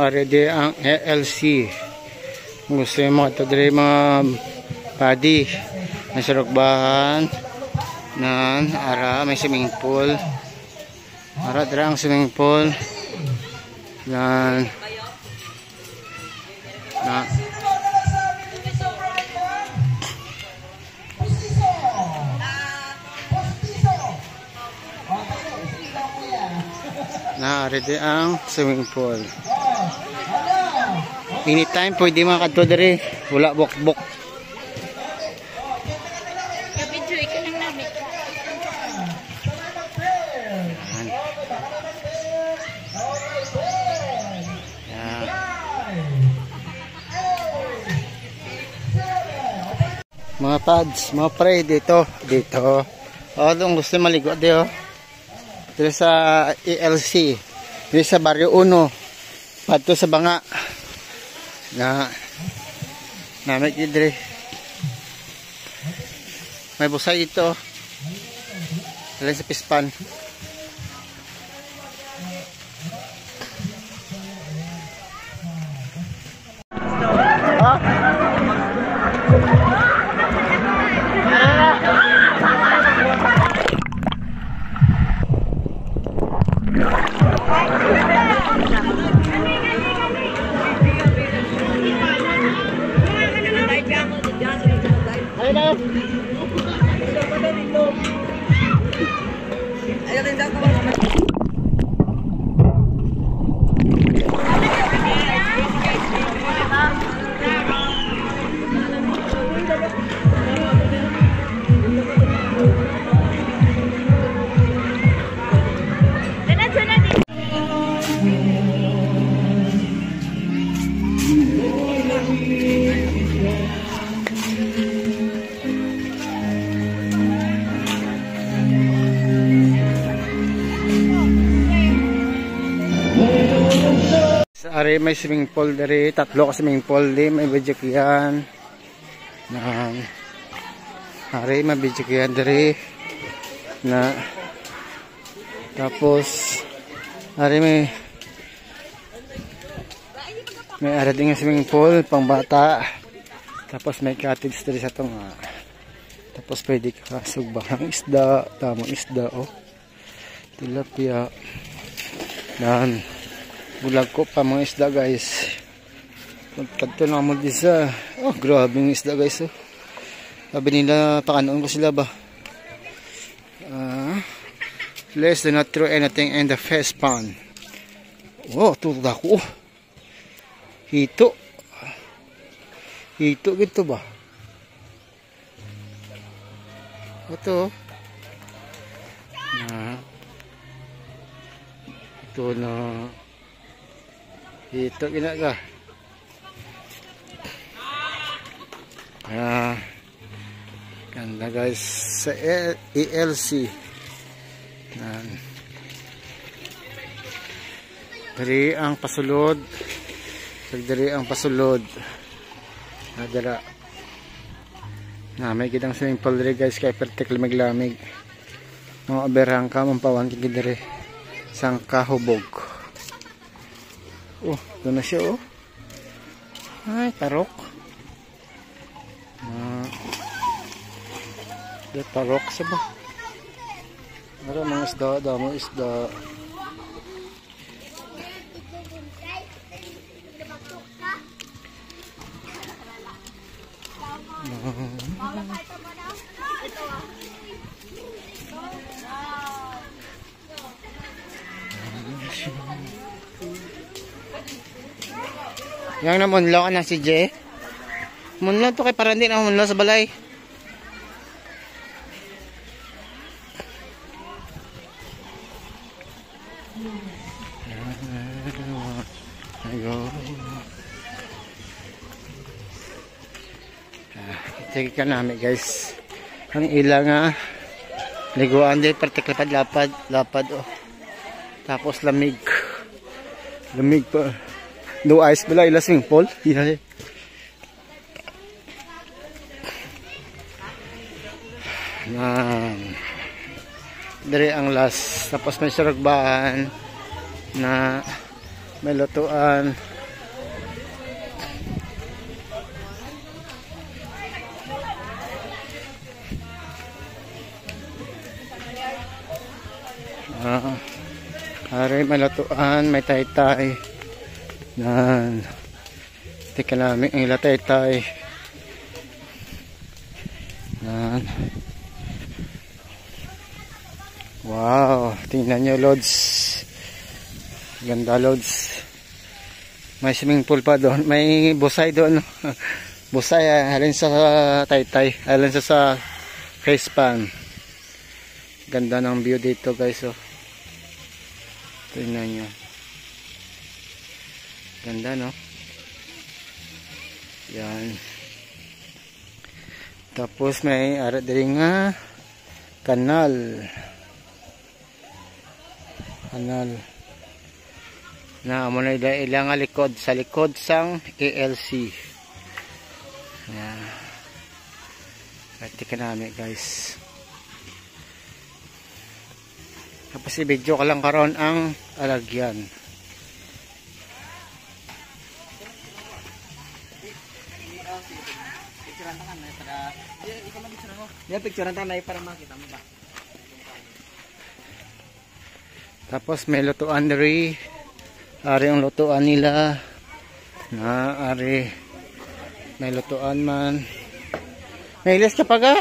Ready ang ELC. Gusto yung mga ito diri mga padi. May sarugbahan. Ara may swimming pool. Ara dira ang swimming pool. Yan. Ready ang swimming pool. Anytime pwede mga kadto diri. Wala bok-bok. Mga pads, mga pre dito. Kung gusto maligo dito. Dito sa ELC. Dito sa Barrio 1. Padto sa Banga. May kidre. May busay ito. Dali sa pispan. Ari may swimming pool dari, tatlo ka swimming pool di, may bidjikyan. Ari may bidjikyan dari na. Tapos ari may ari ding swimming pool pang bata. Tapos may cottage dari sa tong. Tapos pwede ka sugbang isda, tamang isda tilapia. Dan bulag ko pa mga isda guys. Magkadto na mo disa. Grabe yung isda guys. Sabi nila pakanoon ko sila ba. Please do not throw anything in the fish pond. Tulad ako. Hito gitu ba. Ito na ito ginaga. Ganda guys sa ELC. Dari ang pasulod. Nadara. May kitang swimming pool diri guys kay pertik lamig-lamig. Mga aberang ka mampawan kid diri. Sang kahubog. Ito na siya Ay, tarok. Tarok sa ba? Mga isda, damo isda. Yang na munlaw na si Jay. Munlaw to kay para hindi na munlaw sa balay. Sige ka namin guys. Ang ilang liguan din partik lapad. Tapos lamig pa. No ice bala ila swimming pool. Dari ang last. Tapos may saragbahan. na may lutuan. Ari may lutuan, may taytay. Yan. Tika namin ang ila taytay. Yan. Wow, tingnan nyo loads. Ganda loads. May swimming pool pa doon. May busay doon. Busay halin sa taytay. Halin sa face pan. Ganda ng view dito guys. Oh. Tingnan nyo. Ganda no. Yan. Tapos may ara diri nga kanal. Na amo na ilang likod sa likod sang ALC. Yan. Tika namin guys. Tapos i-video ka lang karon ang alagyan. Tapos may lutuan diri. Ari ang lutuan nila. Ari may lutuan man. May ilis ka pa ga.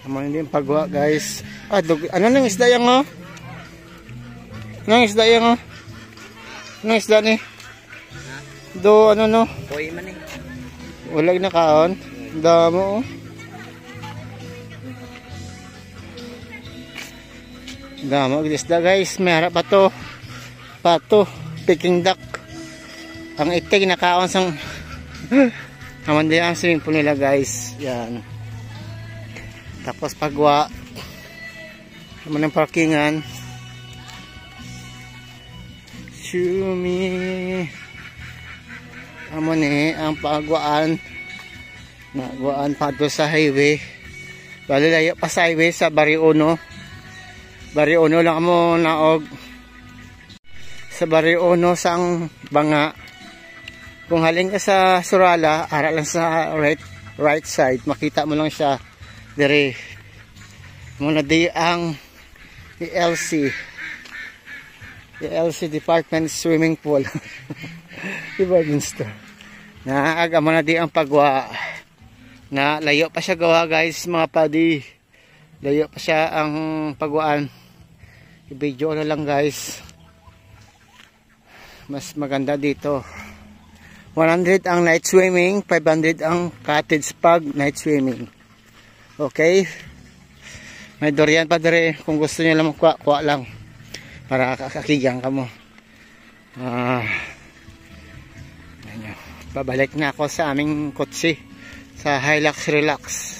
Naman din pagwa guys. Ano nang isda yan oh? Nang isda yan oh? Nang isda ni? Do ano no? Boy man eh. Wala na kaon. Damo oh. Damo isda guys. May harap pa to. Pato. Peking duck. Ang itig na kaon sang naman din ang swimming pool nila guys. Yan. Tapos pagwa naman ng parkingan. Shumi amo ni ang pagwaan. Nagwaan pa do sa highway. Bali layo pa sa highway sa Barrio-Uno. Barrio-Uno lang mo naog. Sa Barrio-Uno sang banga. Kung haling ka sa Surala, ara lang sa right side, makita mo lang siya dire. Muna di ang ELC Department Swimming Pool. Department store. Naaga mo na di ang pagwa. Na layo pa siya gawa guys mga padi. Layo pa siya ang pagwaan. I-video na lang guys. Mas maganda dito. 100 ang night swimming, 500 ang cottage pag night swimming. Okay? May durian pa dire kung gusto niyo lang kuha lang para kakakigyan ka mo. Babalik na ako sa aming kotse sa Hilux Relax.